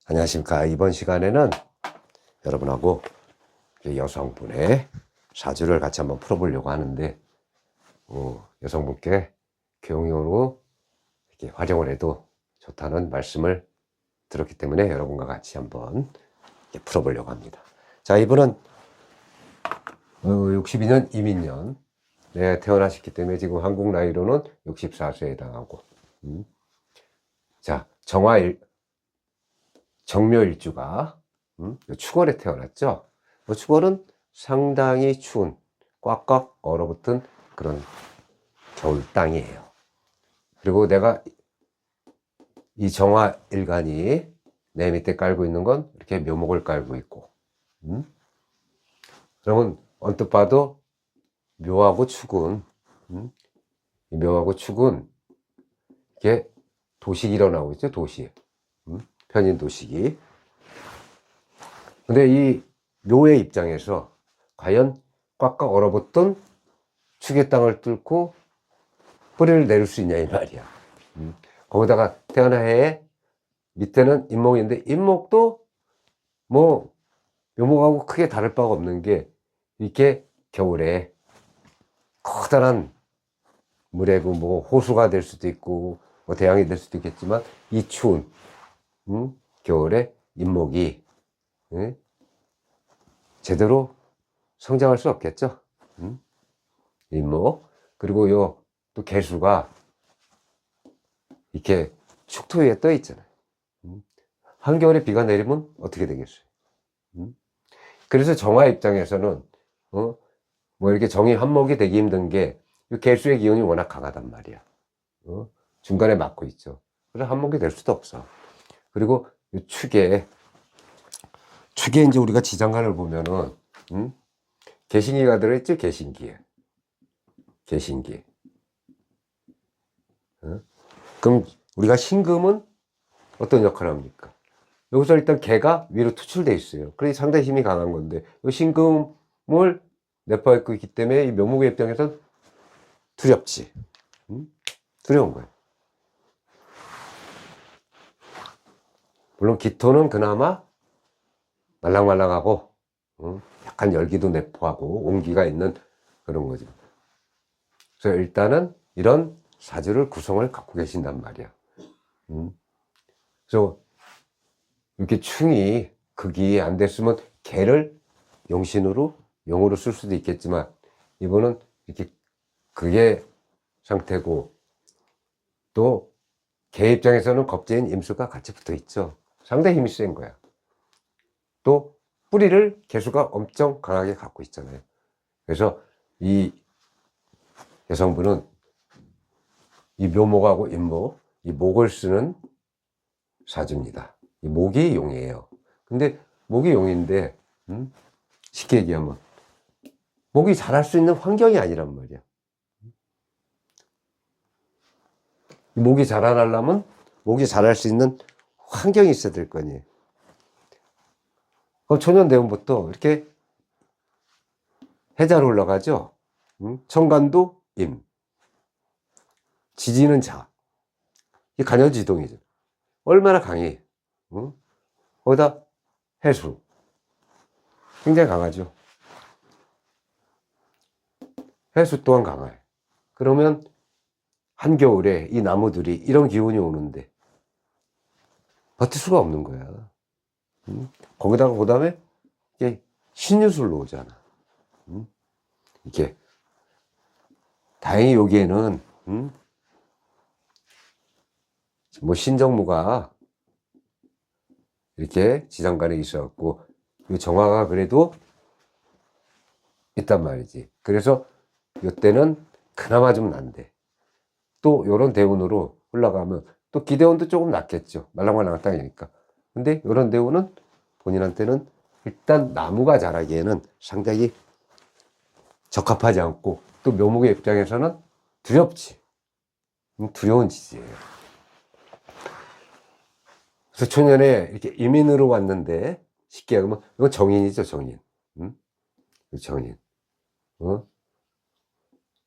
안녕하십니까. 이번 시간에는 여러분하고 여성분의 사주를 같이 한번 풀어보려고 하는데, 여성분께 교용으로 이렇게 활용을 해도 좋다는 말씀을 들었기 때문에 여러분과 같이 한번 풀어보려고 합니다. 자, 이분은 62년 이민년 태어나셨기 때문에 지금 한국 나이로는 64세에 해당하고, 자, 정묘일주가 축월에 태어났죠. 축월은 상당히 추운 꽉꽉 얼어붙은 그런 겨울 땅이에요. 그리고 내가 이 정화일간이 내 밑에 깔고 있는 건 이렇게 묘목을 깔고 있고, 그러면 언뜻 봐도 묘하고 축은, 묘하고 축은 이게 도식이 일어나고 있죠. 도식, 편인 도식이. 근데 이 묘의 입장에서 과연 꽉꽉 얼어붙던 축의 땅을 뚫고 뿌리를 내릴 수 있냐 이 말이야. 거기다가 태어난 해에 밑에는 인목인데, 인목도 뭐 묘목하고 크게 다를 바가 없는 게, 이렇게 겨울에 커다란 물에 뭐 호수가 될 수도 있고 뭐 대양이 될 수도 있겠지만, 이 추운 겨울에 인목이 제대로 성장할 수 없겠죠. 인목. 그리고 또 개수가 이렇게 축토 위에 떠 있잖아요. 한겨울에 비가 내리면 어떻게 되겠어요? 그래서 정화 입장에서는 뭐 이렇게 정이 한목이 되기 힘든 게, 개수의 기운이 워낙 강하단 말이야. 중간에 막고 있죠. 그래서 한목이 될 수도 없어. 그리고 축에 이제 우리가 지장간을 보면은 개신기가 들어있죠. 개신기. 그럼 우리가 신금은 어떤 역할을 합니까? 여기서 일단 개가 위로 투출돼 있어요. 그래서 상당히 힘이 강한 건데, 이 신금을 내포하고 있기 때문에 이 묘목의 입장에서 두렵지. 두려운 거예요. 물론 기토는 그나마 말랑말랑하고 약간 열기도 내포하고 온기가 있는 그런 거죠. 그래서 일단은 이런 사주를 구성을 갖고 계신단 말이야. 그래서 이렇게 충이 극이 안 됐으면 개를 용으로 쓸 수도 있겠지만, 이분은 이렇게 극의 상태고, 또 개 입장에서는 겁재인 임수가 같이 붙어 있죠. 상당히 힘이 센 거야. 또 뿌리를 개수가 엄청 강하게 갖고 있잖아요. 그래서 이 여성분은 이 묘목하고 인목, 이 목을 쓰는 사주입니다. 이 목이 용이에요. 근데 목이 용인데, 쉽게 얘기하면 목이 자랄 수 있는 환경이 아니란 말이야. 목이 자라려면 목이 자랄 수 있는 환경이 있어야 될 거 아니에요. 그럼 초년대운부터 이렇게 해자로 올라가죠. 천간도 임, 지지는 자. 이 간여지동이죠. 얼마나 강해. 거기다 해수. 굉장히 강하죠. 해수 또한 강해. 그러면 한겨울에 이 나무들이 이런 기운이 오는데 버틸 수가 없는 거야. 거기다가 그 다음에 이게 신유술로 오잖아. 이게 다행히 여기에는 뭐 신정무가 이렇게 지장간에 있어갖고 이 정화가 그래도 있단 말이지. 그래서 이때는 그나마 좀 난데, 또 요런 대운으로 올라가면 또 기대운도 조금 낫겠죠. 말랑말랑한 땅이니까. 근데 요런 대운은 본인한테는 일단 나무가 자라기에는 상당히 적합하지 않고, 또 묘목의 입장에서는 두렵지. 두려운 지지예요. 그래서 초년에 이렇게 이민으로 왔는데, 쉽게 하면 이건 정인이죠. 정인. 정인.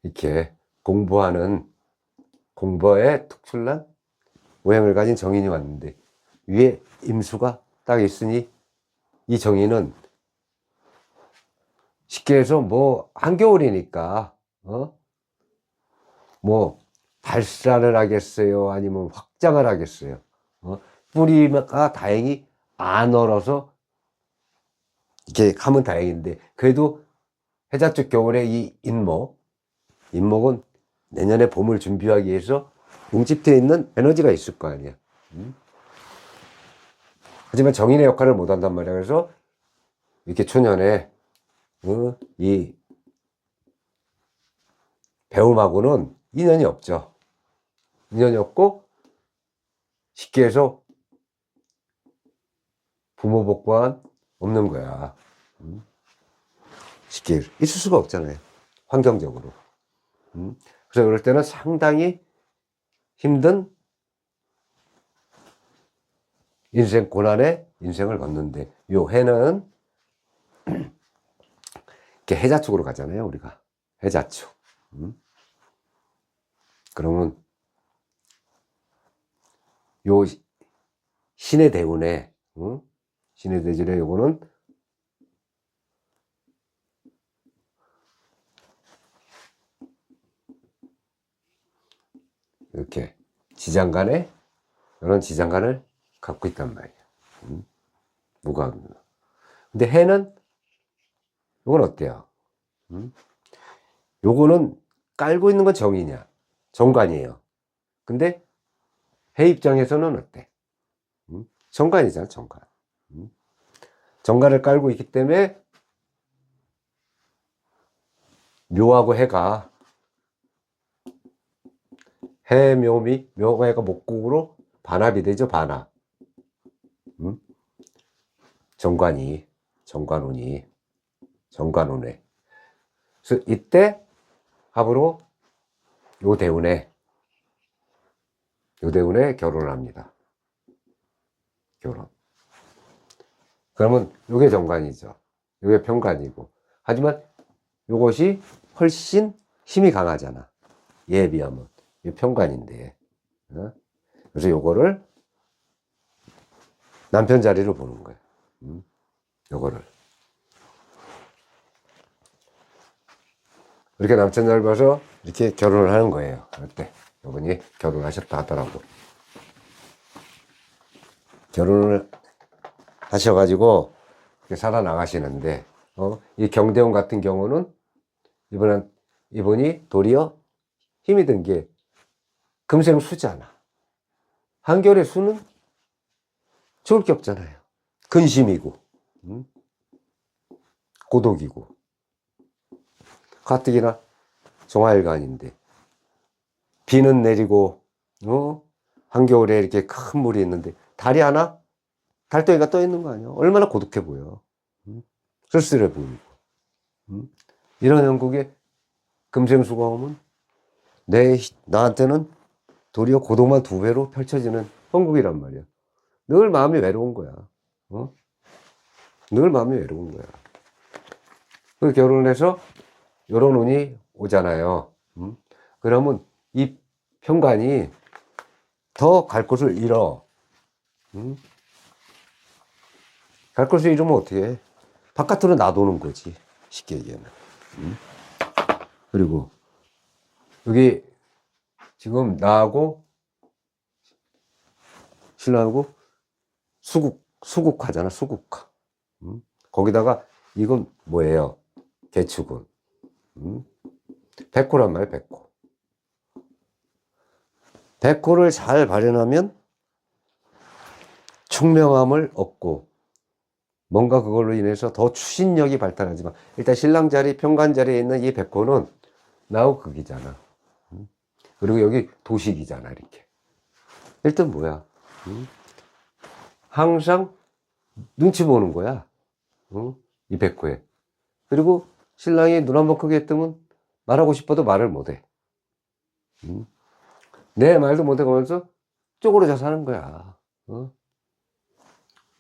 이렇게 공부에 특출난 모양을 가진 정인이 왔는데, 위에 임수가 딱 있으니 이 정의는 쉽게 해서 뭐 한겨울이니까 뭐 발사를 하겠어요? 아니면 확장을 하겠어요? 뿌리가 다행히 안 얼어서 이렇게 하면 다행인데, 그래도 해자 쪽 겨울에 이 인목은 내년에 봄을 준비하기 위해서 뭉집되어 있는 에너지가 있을 거 아니야. 하지만 정인의 역할을 못 한단 말이야. 그래서 이렇게 초년에 이 배움하고는 인연이 없죠. 인연이 없고 쉽게 해서 부모 복권 없는 거야. 쉽게 있을 수가 없잖아요. 환경적으로. 그래서 그럴 때는 상당히 힘든 인생 고난의 인생을 걷는데, 요 해는 이렇게 해자 쪽으로 가잖아요. 우리가 해자 쪽. 그러면 요 신의 대운에 신의 대운에 요거는 이렇게 지장간에 이런 지장간을 갖고 있단 말이야. 무가. 근데 해는 요건 어때요? 요거는 깔고 있는 건 정이냐? 정관이에요. 근데 해 입장에서는 어때? 정관이잖아, 정관. 정관을 깔고 있기 때문에 묘하고 해가 해묘미, 묘가 해가 목국으로 반합이 되죠, 반합. 정관운이. 정관운에. 그래서 이때 합으로 요 대운에 결혼을 합니다. 결혼. 그러면 요게 정관이죠. 요게 편관이고. 하지만 요것이 훨씬 힘이 강하잖아. 얘에 비하면. 이게 편관인데. 그래서 요거를 남편 자리로 보는 거야. 요거를. 이렇게 남편 자리를 봐서 이렇게 결혼을 하는 거예요. 그때 요분이 결혼하셨다 하더라고. 결혼을 하셔가지고 살아나가시는데, 이 경대운 같은 경우는 이분이 도리어 힘이 든 게 금생수잖아. 한결의 수는 좋을 게 없잖아요. 근심이고, 고독이고, 가뜩이나 종화일간인데, 비는 내리고, 한겨울에 이렇게 큰 물이 있는데, 달이 하나? 달덩이가 떠 있는 거 아니야? 얼마나 고독해 보여. 쓸쓸해 보이고. 이런 형국에 금생수가 오면 나한테는 도리어 고독만 2배로 펼쳐지는 형국이란 말이야. 늘 마음이 외로운 거야. 늘 마음이 외로운 거야. 그 결혼해서 요런 운이 오잖아요. 그러면 이 편관이 더 갈 곳을 잃어. 갈 곳을 잃으면 어떻게 해? 바깥으로 놔두는 거지. 쉽게 얘기하면. 그리고 여기 지금 나하고 신랑하고 수국하잖아. 수국화. 거기다가 이건 뭐예요? 개축은. 백호란 말이에요. 백호. 백호를 잘 발현하면 총명함을 얻고 뭔가 그걸로 인해서 더 추진력이 발달하지만, 일단 신랑 자리, 편관 자리에 있는 이 백호는 나하고 극이잖아. 그리고 여기 도식이잖아. 이렇게. 일단 뭐야? 항상 눈치 보는 거야. 이 백호에. 그리고 신랑이 눈 한번 크게 뜨면 말하고 싶어도 말을 못해. 내 말도 못해 가면서 쪼그러져 사는 거야.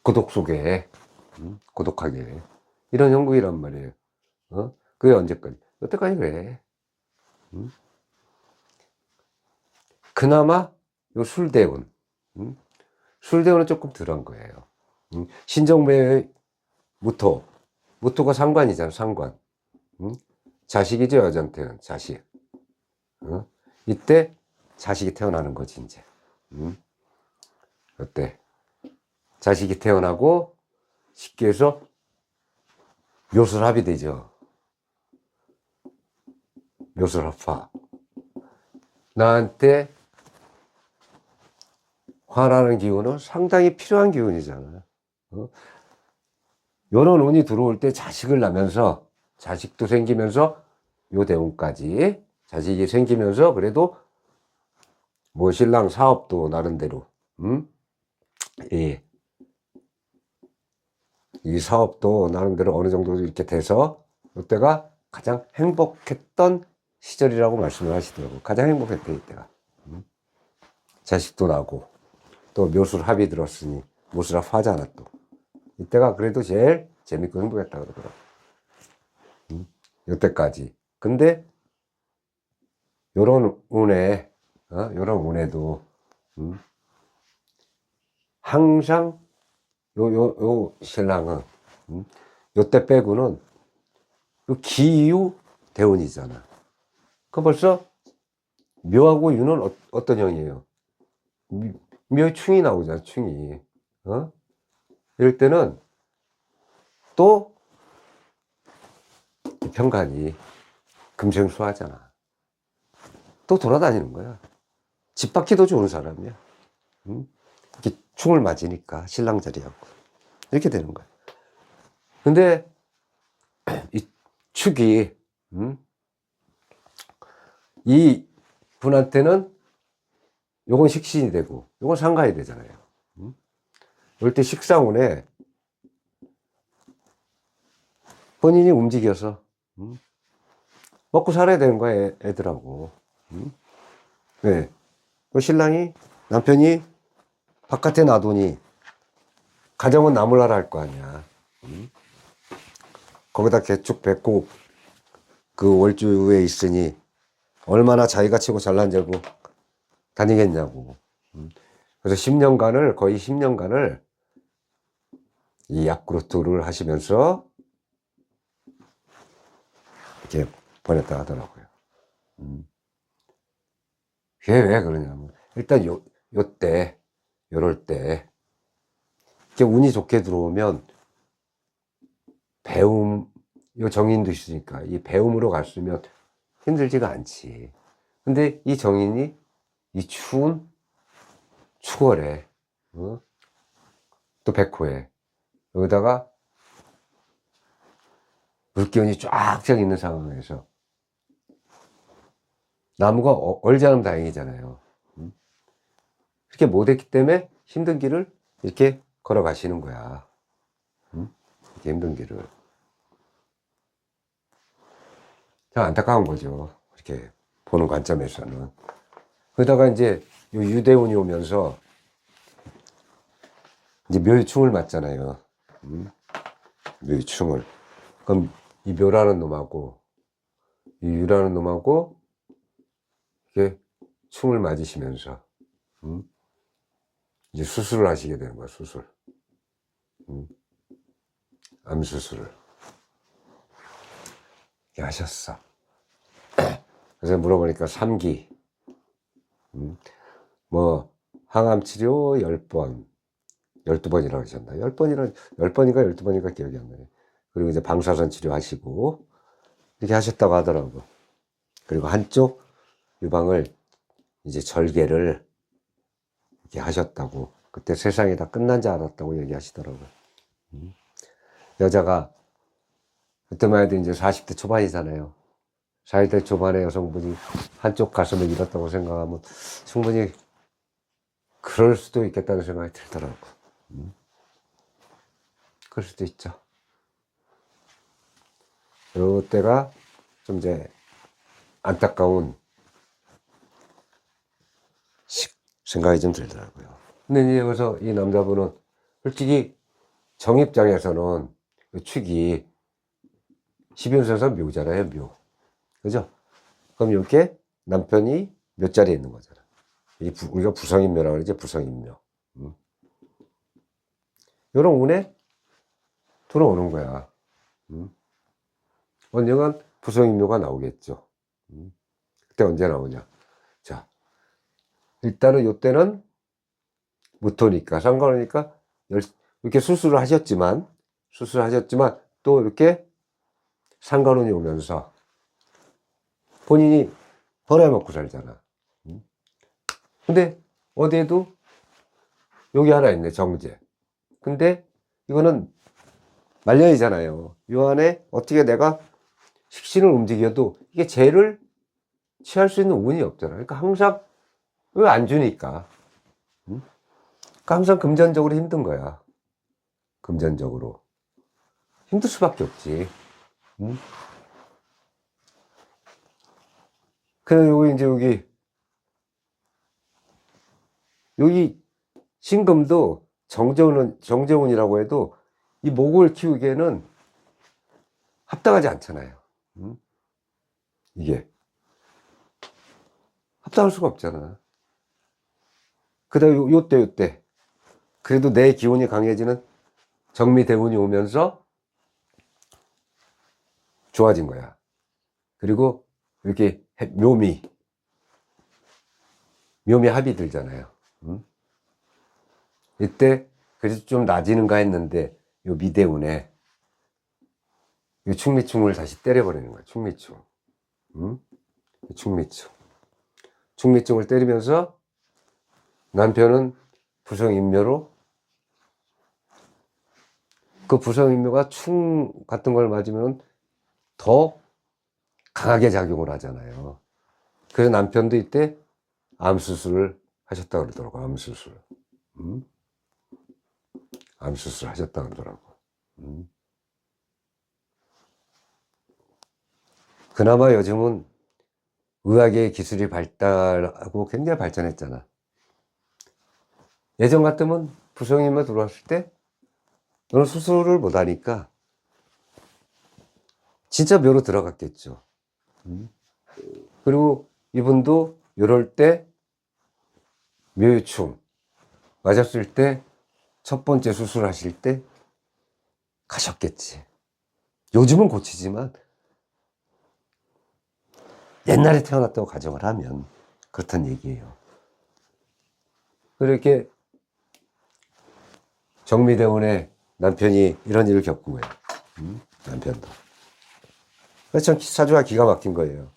고독 속에. 고독하게. 이런 형국이란 말이에요. 그게 언제까지? 여태까지 그래. 그나마 요 술대운. 술대운은 조금 덜한 거예요. 신정배의 무토가 상관이잖아, 상관. 자식이죠, 여자한테는 자식. 이때 자식이 태어나는 거지, 이제. 어때? 자식이 태어나고 쉽게 해서 묘술합이 되죠. 묘술합화. 나한테 화라는 기운은 상당히 필요한 기운이잖아. 요런 운이 들어올 때 자식을 낳으면서, 자식도 생기면서 요 대운까지 자식이 생기면서 그래도 뭐 신랑 사업도 나름대로, 예. 이 사업도 나름대로 어느 정도 이렇게 돼서 이때가 가장 행복했던 시절이라고 말씀을 하시더라고요. 가장 행복했대, 이때가. 자식도 나고 또 묘술합이 들었으니 묘술합 하잖아 또. 이때가 그래도 제일 재밌고 행복했다 그러더라고요. 이때까지. 근데 요런 운에, 요런 운에도 항상 요 신랑은 요때 빼고는 요 기유 대운이잖아. 그 벌써 묘하고 유는 어떤 형이에요? 묘의 충이 나오잖아, 충이. 이럴 때는 또 편간이 금생수하잖아. 또 돌아다니는 거야. 집 밖에도 좋은 사람이야. 이렇게 충을 맞으니까 신랑 자리하고 이렇게 되는 거야. 근데 이 축이 이 분한테는 요건 식신이 되고 요건 상가이 되잖아요. 이럴 때 식상운에 본인이 움직여서 먹고 살아야 되는 거야, 애들하고. 네. 그 신랑이, 남편이 바깥에 놔두니 가정은 나몰라라 할 거 아니야. 거기다 개축 뱉고 그 월주에 있으니 얼마나 자기가 치고 잘난 자고 다니겠냐고. 그래서 10년간을, 거의 10년간을 이 야쿠르트를 하시면서 이렇게 보냈다 하더라고요. 그게 왜 그러냐면, 일단 요때, 요럴 때, 이렇게 운이 좋게 들어오면, 배움, 요 정인도 있으니까, 이 배움으로 갔으면 힘들지가 않지. 근데 이 정인이, 이 추운 추월에, 또 백호에, 여기다가 물기운이 쫙쫙 있는 상황에서, 나무가 얼지 않으면 다행이잖아요. 그렇게 못했기 때문에 힘든 길을 이렇게 걸어가시는 거야. 이렇게 힘든 길을. 참 안타까운 거죠. 이렇게 보는 관점에서는. 그러다가 이제 유대운이 오면서 이제 묘유충을 맞잖아요. 묘유충을. 그럼 이 묘라는 놈하고 이 유라는 놈하고 이렇게 충을 맞으시면서 이제 수술을 하시게 되는 거야, 수술. 암 수술을. 이렇게 하셨어. 그래서 물어보니까 3기. 뭐, 항암 치료 10번, 12번이라고 하셨나? 10번인가 12번인가 기억이 안 나요. 그리고 이제 방사선 치료하시고, 이렇게 하셨다고 하더라고. 그리고 한쪽 유방을 이제 절개를 이렇게 하셨다고. 그때 세상이 다 끝난 줄 알았다고 얘기하시더라고요. 여자가, 그때만 해도 이제 40대 초반이잖아요. 40대 초반의 여성분이 한쪽 가슴을 잃었다고 생각하면 충분히 그럴 수도 있겠다는 생각이 들더라고. 그럴 수도 있죠. 이때가 좀 이제 안타까운 생각이 좀 들더라고요. 근데 이제 여기서 이 남자분은 솔직히 정 입장에서는 그 축이 12연승에서 묘잖아요, 묘. 그죠? 그럼 이렇게 남편이 몇 자리에 있는 거잖아. 이게 우리가 부성인묘라고 그러지, 부성인묘. 요런 운에 들어오는 거야. 언젠간 부성임묘가 나오겠죠. 그때 언제 나오냐. 자, 일단은 요때는 무토니까, 상관이니까, 이렇게 수술을 하셨지만, 또 이렇게 상관운이 오면서 본인이 벌어먹고 살잖아. 근데 어디에도 여기 하나 있네, 정제. 근데 이거는 말년이잖아요. 요 안에 어떻게 내가 식신을 움직여도 이게 재를 취할 수 있는 운이 없잖아. 그러니까 항상 왜 안 주니까. 그러니까 항상 금전적으로 힘든 거야. 금전적으로. 힘들 수밖에 없지. 그래, 여기 이제 여기 신금도 정제운이라고 해도 이 목을 키우기에는 합당하지 않잖아요. 이게. 합당할 수가 없잖아. 그 다음에 요때. 그래도 내 기운이 강해지는 정미대운이 오면서 좋아진 거야. 그리고 이렇게 묘미 합이 들잖아요. 이때 그래서 좀 낮이는가 했는데 요 미대운에 요 충미충을 다시 때려버리는 거야. 충미충. 충미충을 때리면서 남편은 부성인묘로 그 부성인묘가 충 같은 걸 맞으면 더 강하게 작용을 하잖아요. 그래서 남편도 이때 암수술을 하셨다 그러더라고. 암수술. 암수술 하셨다 그러더라고. 그나마 요즘은 의학의 기술이 발달하고 굉장히 발전했잖아. 예전 같으면 부성인묘 들어왔을 때 너는 수술을 못하니까 진짜 묘로 들어갔겠죠. 그리고 이분도 이럴 때 묘유충 맞았을 때 첫 번째 수술하실 때 가셨겠지. 요즘은 고치지만 옛날에 태어났다고 가정을 하면 그렇단 얘기예요. 그렇게 정미대원의 남편이 이런 일을 겪은 거예요. 남편도. 그래서 참 사주가 기가 막힌 거예요.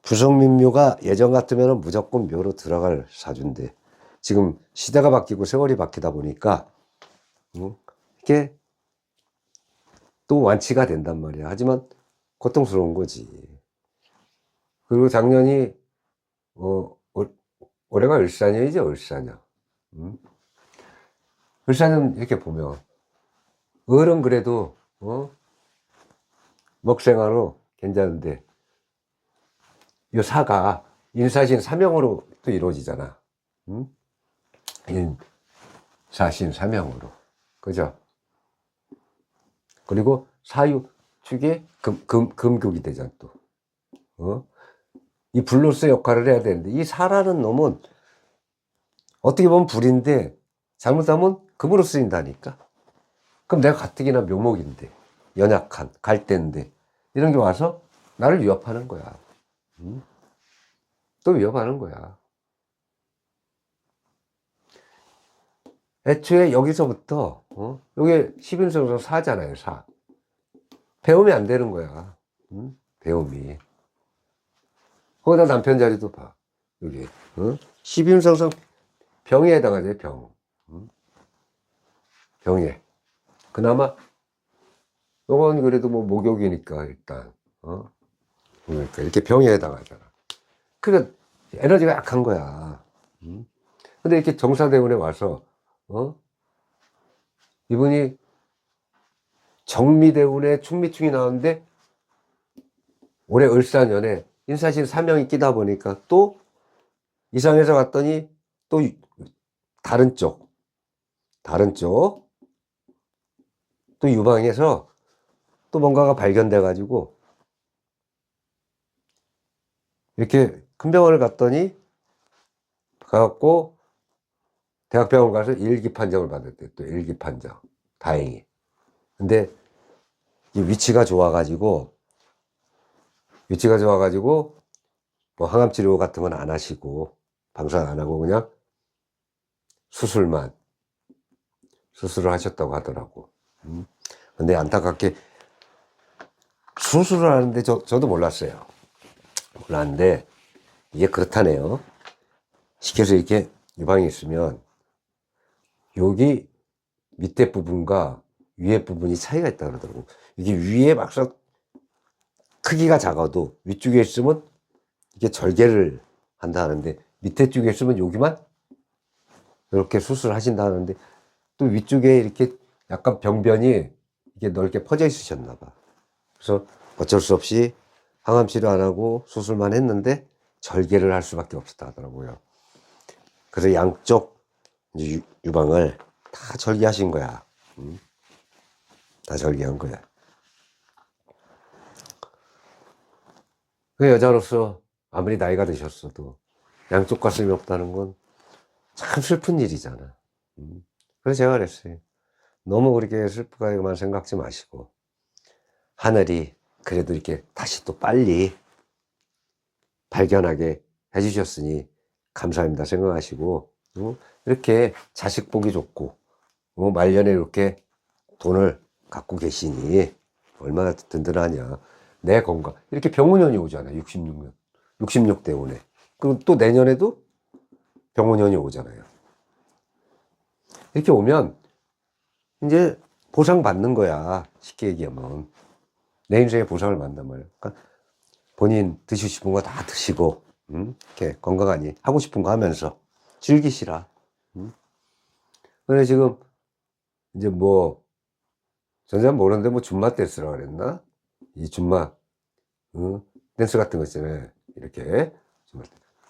부성민묘가 예전 같으면 무조건 묘로 들어갈 사주인데 지금 시대가 바뀌고 세월이 바뀌다 보니까 이게 또 완치가 된단 말이야. 하지만 고통스러운 거지. 그리고 작년이 올해가 을사년이죠. 을사년. 을사년 이렇게 보면 을은 그래도 먹생화로 괜찮은데 이 사가 인사신 사명으로 또 이루어지잖아. 인사신 사명으로. 그죠? 그리고 사유축에 금격이 되잖아, 또. 이 불로서 역할을 해야 되는데, 이 사라는 놈은 어떻게 보면 불인데, 잘못하면 금으로 쓰인다니까? 그럼 내가 가뜩이나 묘목인데, 연약한, 갈대인데, 이런 게 와서 나를 위협하는 거야. 또 위협하는 거야. 애초에 여기서부터, 요게 11성성 사잖아요, 사. 배움이 안 되는 거야. 배움이. 거기다 남편 자리도 봐. 여기. 11성성 병에 해당하죠, 병. 병에. 그나마, 요건 그래도 뭐 목욕이니까, 일단. 그러니까 이렇게 병에 해당하잖아. 그러니까 에너지가 약한 거야. 근데 이렇게 정사대운에 와서, 이분이 정미대운에 충미충이 나오는데, 올해 을사년에 인사신 사명이 끼다 보니까 또 이상해서 갔더니 또 다른 쪽 또 유방에서 또 뭔가가 발견돼 가지고 이렇게 큰 병원을 갔더니 가갖고 대학병원 가서 일기 판정을 받았대. 또 일기 판정. 다행히. 근데 이 위치가 좋아가지고 뭐 항암 치료 같은 건 안 하시고 방사선 안 하고 그냥 수술을 하셨다고 하더라고. 근데 안타깝게 수술을 하는데 저도 몰랐어요. 몰랐는데 이게 그렇다네요. 시켜서 이렇게 유방이 있으면 여기 밑에 부분과 위에 부분이 차이가 있다 그러더라고. 이게 위에 막상 크기가 작아도 위쪽에 있으면 이게 절개를 한다 하는데 밑에 쪽에 있으면 여기만 이렇게 수술을 하신다 하는데 또 위쪽에 이렇게 약간 병변이 이게 넓게 퍼져 있으셨나 봐. 그래서 어쩔 수 없이 항암 치료 안 하고 수술만 했는데 절개를 할 수밖에 없었다 하더라고요. 그래서 양쪽 이제 유방을 다 절개하신 거야. 다 절개한 거야. 그 여자로서 아무리 나이가 드셨어도 양쪽 가슴이 없다는 건 참 슬픈 일이잖아. 그래서 제가 그랬어요. 너무 그렇게 슬프게만 생각지 마시고 하늘이 그래도 이렇게 다시 또 빨리 발견하게 해주셨으니 감사합니다 생각하시고 이렇게 자식 보기 좋고 말년에 이렇게 돈을 갖고 계시니 얼마나 든든하냐. 내 건강 이렇게 병원연이 오잖아. 66대 오네. 그리고 또 내년에도 병원연이 오잖아요. 이렇게 오면 이제 보상 받는 거야. 쉽게 얘기하면 내 인생에 보상을 받는단 말이야. 그러니까 본인 드시고 싶은 거 다 드시고 이렇게 건강하니 하고 싶은 거 하면서 즐기시라. 근데 지금 이제 뭐 전혀 모르는데 뭐 줌마 댄스라 그랬나? 이 줌마 댄스 같은 거 있잖아요. 이렇게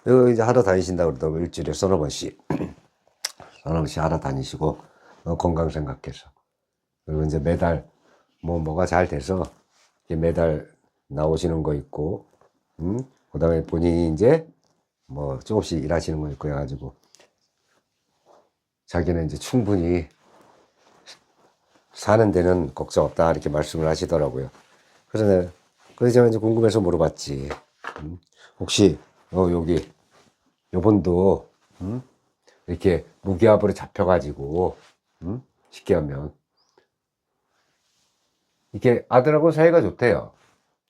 이거 이제 하러 다니신다고 그러더라고. 일주일에 서너 번씩 하러 다니시고 건강 생각해서 그리고 이제 매달 뭐가 잘 돼서 매달 나오시는 거 있고 그 다음에 본인이 이제 뭐 조금씩 일하시는 거 있고 해가지고 자기는 이제 충분히 사는 데는 걱정 없다 이렇게 말씀을 하시더라고요. 그래서 제가 이제 궁금해서 물어봤지. 혹시 여기 요번도 이렇게 무기압으로 잡혀가지고 쉽게 하면 이렇게 아들하고 사이가 좋대요.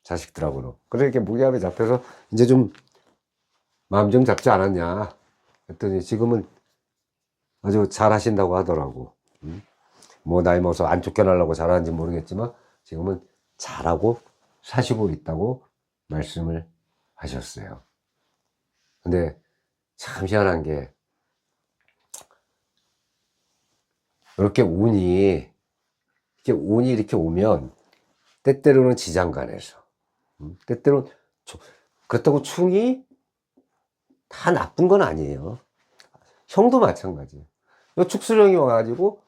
자식들하고는. 그래서 이렇게 무기압에 잡혀서 이제 좀 마음 좀 잡지 않았냐 했더니 지금은 아주 잘 하신다고 하더라고. 뭐 나이 먹어서 안 쫓겨나려고 잘하는지 모르겠지만 지금은 잘하고 사시고 있다고 말씀을 하셨어요. 근데 참 희한한 게 이렇게 운이 이렇게 오면 때때로는 지장간에서 때때로는 그렇다고 충이 다 나쁜 건 아니에요. 형도 마찬가지예요. 축술형이 와가지고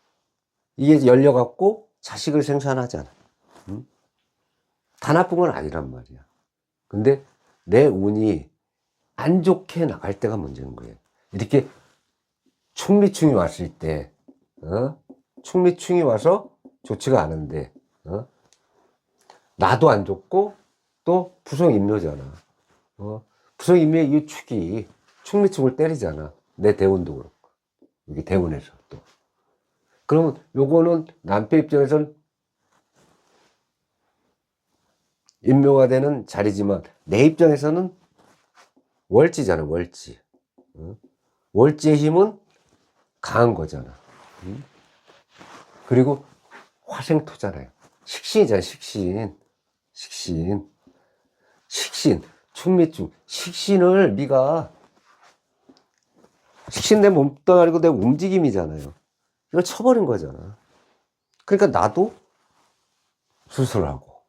이게 열려갖고 자식을 생산하잖아. 다 나쁜 건 아니란 말이야. 근데 내 운이 안 좋게 나갈 때가 문제인 거예요. 이렇게 충리충이 왔을 때, 충리충이 와서 좋지가 않은데, 나도 안 좋고 또 부성임묘잖아. 부성임묘의 이 축이 충리충을 때리잖아. 내 대운도 그렇고. 여기 대운에서 또. 그러면 요거는 남편 입장에서는 임묘가 되는 자리지만 내 입장에서는 월지잖아, 월지. 월지의 힘은 강한 거잖아. 그리고 화생토잖아요. 식신이잖아, 식신. 충미충. 식신을 네가 식신 내 몸뚱아리고 내 움직임이잖아요. 이걸 쳐버린 거잖아. 그러니까 나도 수술하고.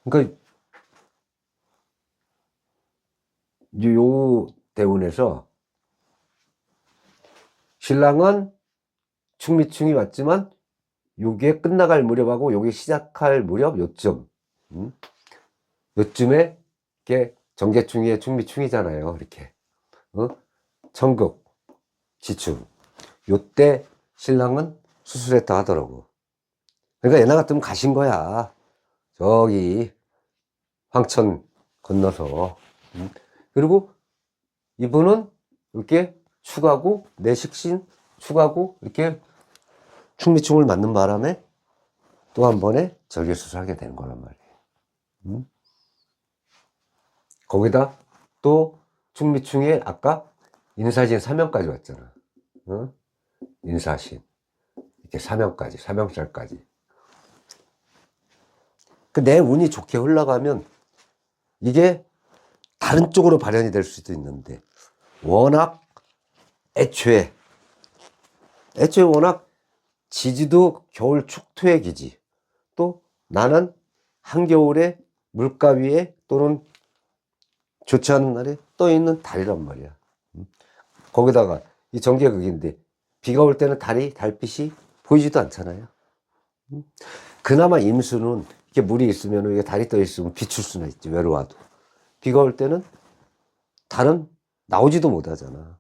그러니까 요 대운에서 신랑은 충미충이 왔지만 요게 끝나갈 무렵하고 요게 시작할 무렵 요쯤 요쯤에 이게 정계충이 충미충이잖아요. 이렇게 천극 지축. 요때 신랑은 수술했다 하더라고. 그러니까 옛날 같으면 가신 거야. 저기 황천 건너서. 그리고 이분은 이렇게 축하고 내식신 축하고 이렇게 충미충을 맞는 바람에 또 한 번에 절개수술하게 되는 거란 말이에요. 거기다 또 충미충에 아까 인사신 사명까지 왔잖아. 인사신 이렇게 사명까지, 사명살까지. 내 운이 좋게 흘러가면 이게 다른 쪽으로 발현이 될 수도 있는데, 워낙 애초에 워낙 지지도 겨울 축토의 기지, 또 나는 한겨울에 물가 위에 또는 좋지 않은 날에 떠 있는 달이란 말이야. 거기다가 이 정계극인데 비가 올 때는 달빛이 보이지도 않잖아요. 그나마 임수는 이렇게 물이 있으면, 이게 달이 떠 있으면 비출 수는 있지, 외로워도. 비가 올 때는 달은 나오지도 못하잖아.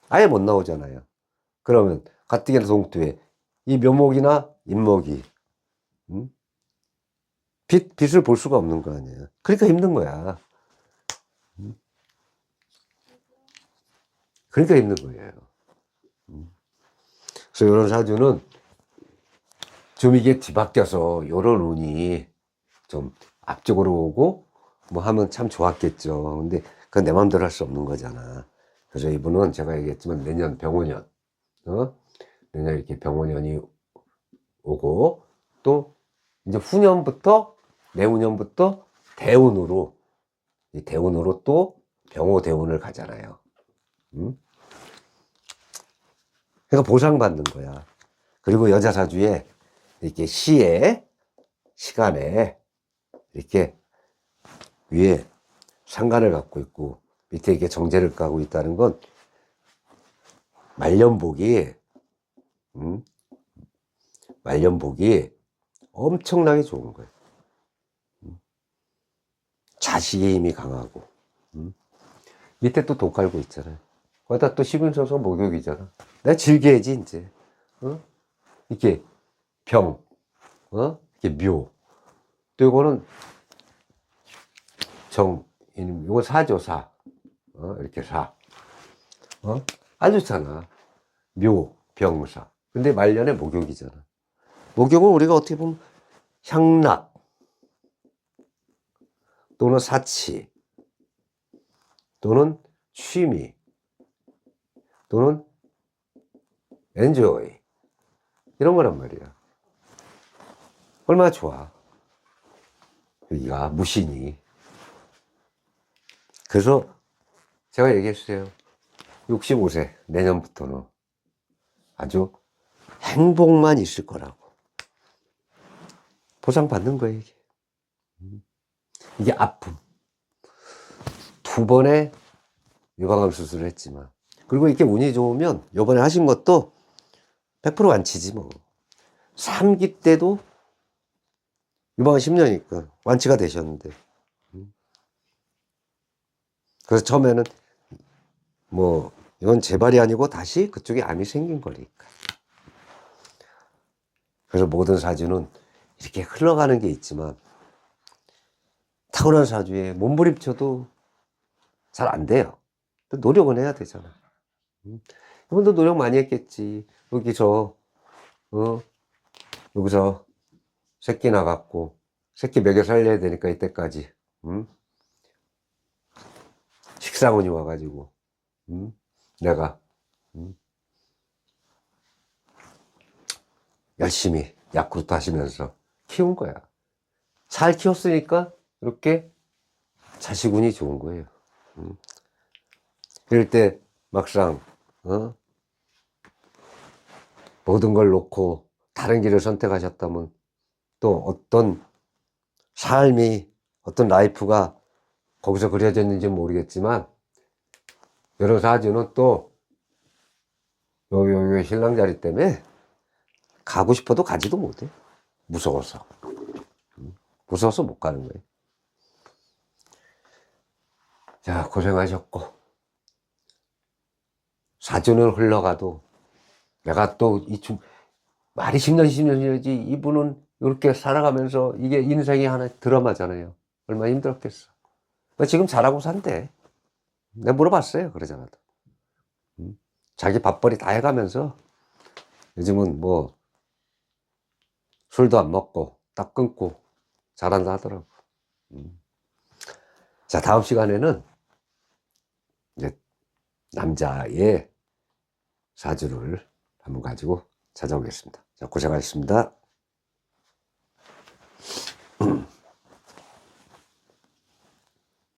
아예 못 나오잖아요. 그러면 가뜩이나 동토에 이 묘목이나 인목이 빛을 볼 수가 없는 거 아니에요. 그러니까 힘든 거야. 그러니까 힘든 거예요. 그래서 이런 사주는 좀 이게 뒤바뀌어서 이런 운이 좀 앞쪽으로 오고 뭐 하면 참 좋았겠죠. 근데 그건 내 마음대로 할 수 없는 거잖아. 그래서 이분은 제가 얘기했지만 내년 병오년, 내년 이렇게 병오년이 오고, 또 이제 후년부터, 내후년부터 대운으로, 이 대운으로 또 병오 대운을 가잖아요. 그러니까 보상받는 거야. 그리고 여자 사주에 이렇게 시에, 시간에 이렇게 위에 상관을 갖고 있고 밑에 이렇게 정제를 까고 있다는 건 말년복이 엄청나게 좋은 거예요. 자식의 힘이 강하고, 밑에 또 도 깔고 있잖아요. 거기다 또 시분서서 목욕이잖아. 내가 즐겨야지 이제. 이렇게 병, 이렇게 묘. 또 이거는 이거 사죠, 사. 이렇게 사. 아주 좋잖아. 묘, 병사. 근데 말년에 목욕이잖아. 목욕은 우리가 어떻게 보면 향락 또는 사치 또는 취미 또는 엔조이 이런 거란 말이야. 얼마나 좋아. 여기가 무신이. 그래서 제가 얘기했어요. 65세 내년부터는 아주 행복만 있을 거라고. 보상받는 거예요, 이게. 이게 아픔. 2번의 유방암 수술을 했지만, 그리고 이렇게 운이 좋으면 요번에 하신 것도 100% 완치지 뭐. 3기 때도 유방암 10년이니까 완치가 되셨는데. 그래서 처음에는 뭐 이건 재발이 아니고 다시 그쪽에 암이 생긴 거니까. 그래서 모든 사주는 이렇게 흘러가는 게 있지만 타고난 사주에 몸부림쳐도 잘 안 돼요. 노력은 해야 되잖아. 이분도 노력 많이 했겠지. 여기서 새끼 나갔고 새끼 먹여 살려야 되니까 이때까지 식상운이 와가지고 내가 열심히 야쿠르트 하시면서 키운 거야. 잘 키웠으니까 이렇게 자식운이 좋은 거예요. 이럴 때 막상 모든 걸 놓고 다른 길을 선택하셨다면 또 어떤 삶이, 어떤 라이프가 거기서 그려졌는지 모르겠지만 여러 사주는 또 요 신랑 자리 때문에 가고 싶어도 가지도 못해. 무서워서 못 가는 거예요. 자, 고생하셨고 4주년 흘러가도 내가 또 말이 10년, 10년이지 이분은 이렇게 살아가면서 이게 인생이 하나 드라마잖아요. 얼마나 힘들었겠어. 지금 잘하고 산대. 내가 물어봤어요. 그러잖아. 자기 밥벌이 다 해가면서 요즘은 뭐 술도 안 먹고 딱 끊고 잘한다 하더라고. 자, 다음 시간에는 이제 남자의 사주를 한번 가지고 찾아오겠습니다. 자, 고생하셨습니다.